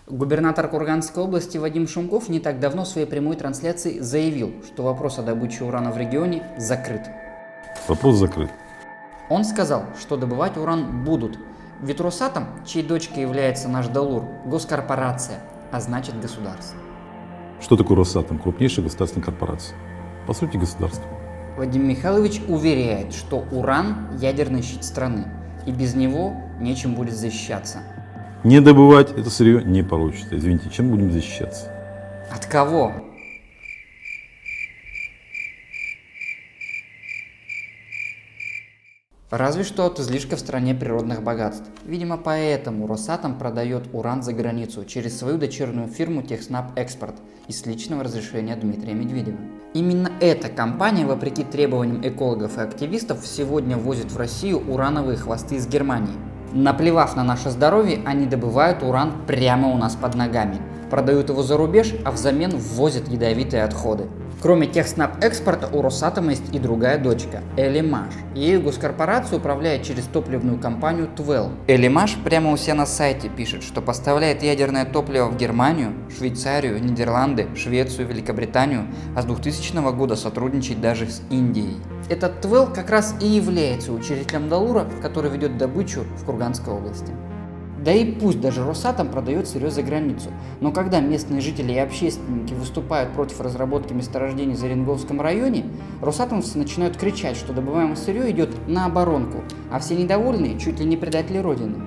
Губернатор Курганской области Вадим Шумков не так давно в своей прямой трансляции заявил, что вопрос о добыче урана в регионе закрыт. Вопрос закрыт. Он сказал, что добывать уран будут, ведь Росатом, чьей дочкой является наш Далур, госкорпорация, а значит государство. Что такое Росатом? Крупнейшая государственная корпорация. По сути, государство. Вадим Михайлович уверяет, что уран – ядерный щит страны, и без него нечем будет защищаться. Не добывать это сырье не получится. Извините, чем будем защищаться? От кого? Разве что от излишка в стране природных богатств. Видимо, поэтому Росатом продает уран за границу через свою дочернюю фирму Техснаб-Экспорт и с личного разрешения Дмитрия Медведева. Именно эта компания, вопреки требованиям экологов и активистов, сегодня возит в Россию урановые хвосты из Германии. Наплевав на наше здоровье, они добывают уран прямо у нас под ногами, продают его за рубеж, а взамен ввозят ядовитые отходы. Кроме Техснаб-Экспорта у Росатома есть и другая дочка – Элимаш. Ею госкорпорация управляет через топливную компанию Твел. Элимаш прямо у себя на сайте пишет, что поставляет ядерное топливо в Германию, Швейцарию, Нидерланды, Швецию, Великобританию, а с 2000 года сотрудничает даже с Индией. Этот Твел как раз и является учредителем Далура, который ведет добычу в Курганской области. Да и пусть даже Росатом продает сырье за границу, но когда местные жители и общественники выступают против разработки месторождений в Заринговском районе, росатомовцы начинают кричать, что добываемое сырье идет на оборонку, а все недовольные чуть ли не предатели Родины.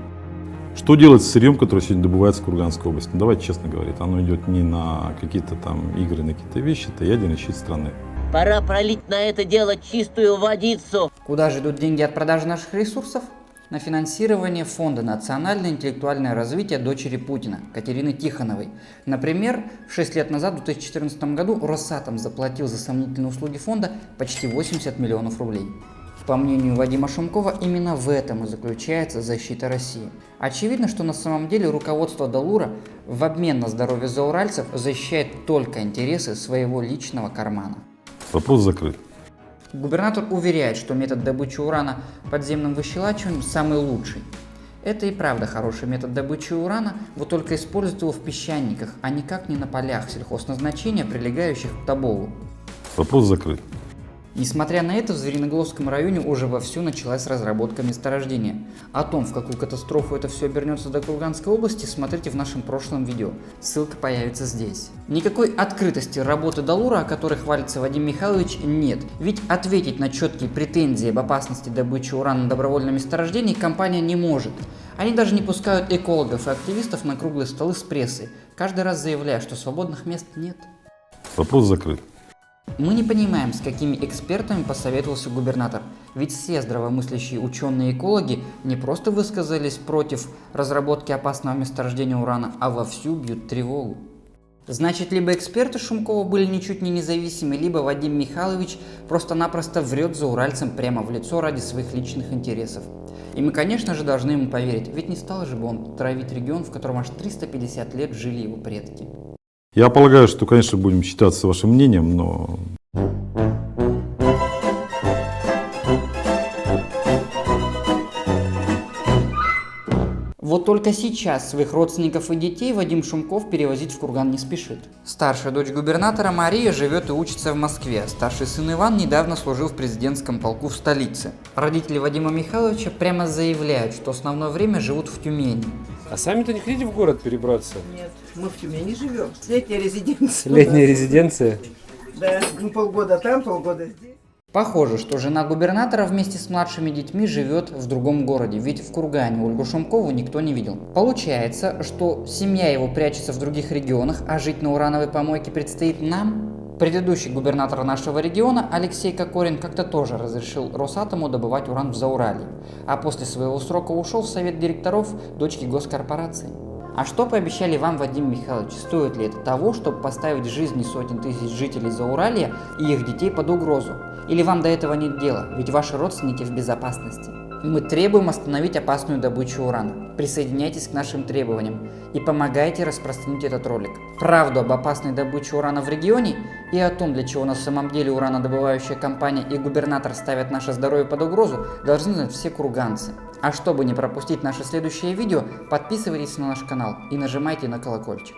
Что делать с сырьем, которое сегодня добывается в Курганской области? Ну, давайте честно говорить, оно идет не на какие-то там игры, на какие-то вещи, это ядерный щит страны. Пора пролить на это дело чистую водицу. Куда же идут деньги от продажи наших ресурсов? На финансирование Фонда национальное интеллектуальное развитие дочери Путина, Катерины Тихоновой. Например, 6 лет назад, в 2014 году, Росатом заплатил за сомнительные услуги фонда почти 80 миллионов рублей. По мнению Вадима Шумкова, именно в этом и заключается защита России. Очевидно, что на самом деле руководство Далура в обмен на здоровье зауральцев защищает только интересы своего личного кармана. Вопрос закрыт. Губернатор уверяет, что метод добычи урана подземным выщелачиванием самый лучший. Это и правда хороший метод добычи урана, вот только используют его в песчаниках, а никак не на полях сельхозназначения, прилегающих к Тоболу. Вопрос закрыт. Несмотря на это, в Звериногловском районе уже вовсю началась разработка месторождения. О том, в какую катастрофу это все обернется до Курганской области, смотрите в нашем прошлом видео. Ссылка появится здесь. Никакой открытости работы Далура, о которой хвалится Вадим Михайлович, нет. Ведь ответить на четкие претензии об опасности добычи урана на добровольном месторождении компания не может. Они даже не пускают экологов и активистов на круглые столы с прессой, каждый раз заявляя, что свободных мест нет. Вопрос закрыт. Мы не понимаем, с какими экспертами посоветовался губернатор, ведь все здравомыслящие ученые и экологи не просто высказались против разработки опасного месторождения урана, а вовсю бьют тревогу. Значит, либо эксперты Шумкова были ничуть не независимы, либо Вадим Михайлович просто-напросто врет за уральцем прямо в лицо ради своих личных интересов. И мы, конечно же, должны ему поверить, ведь не стал же бы он травить регион, в котором аж 350 лет жили его предки. Я полагаю, что, конечно, будем считаться вашим мнением, но... Вот только сейчас своих родственников и детей Вадим Шумков перевозить в Курган не спешит. Старшая дочь губернатора Мария живет и учится в Москве. Старший сын Иван недавно служил в президентском полку в столице. Родители Вадима Михайловича прямо заявляют, что основное время живут в Тюмени. А сами-то не хотите в город перебраться? Нет, мы в Тюмени живем. Летняя резиденция. Летняя резиденция? Да, ну, полгода там, полгода здесь. Похоже, что жена губернатора вместе с младшими детьми живет в другом городе, ведь в Кургане Ольгу Шумкову никто не видел. Получается, что семья его прячется в других регионах, а жить на урановой помойке предстоит нам? Предыдущий губернатор нашего региона Алексей Кокорин как-то тоже разрешил Росатому добывать уран в Зауралье, а после своего срока ушел в совет директоров дочки госкорпорации. А что пообещали вам, Вадим Михайлович, стоит ли это того, чтобы поставить жизни сотен тысяч жителей Зауралья и их детей под угрозу? Или вам до этого нет дела, ведь ваши родственники в безопасности? Мы требуем остановить опасную добычу урана. Присоединяйтесь к нашим требованиям и помогайте распространить этот ролик. Правду об опасной добыче урана в регионе и о том, для чего на самом деле уранодобывающая компания и губернатор ставят наше здоровье под угрозу, должны знать все курганцы. А чтобы не пропустить наше следующее видео, подписывайтесь на наш канал и нажимайте на колокольчик.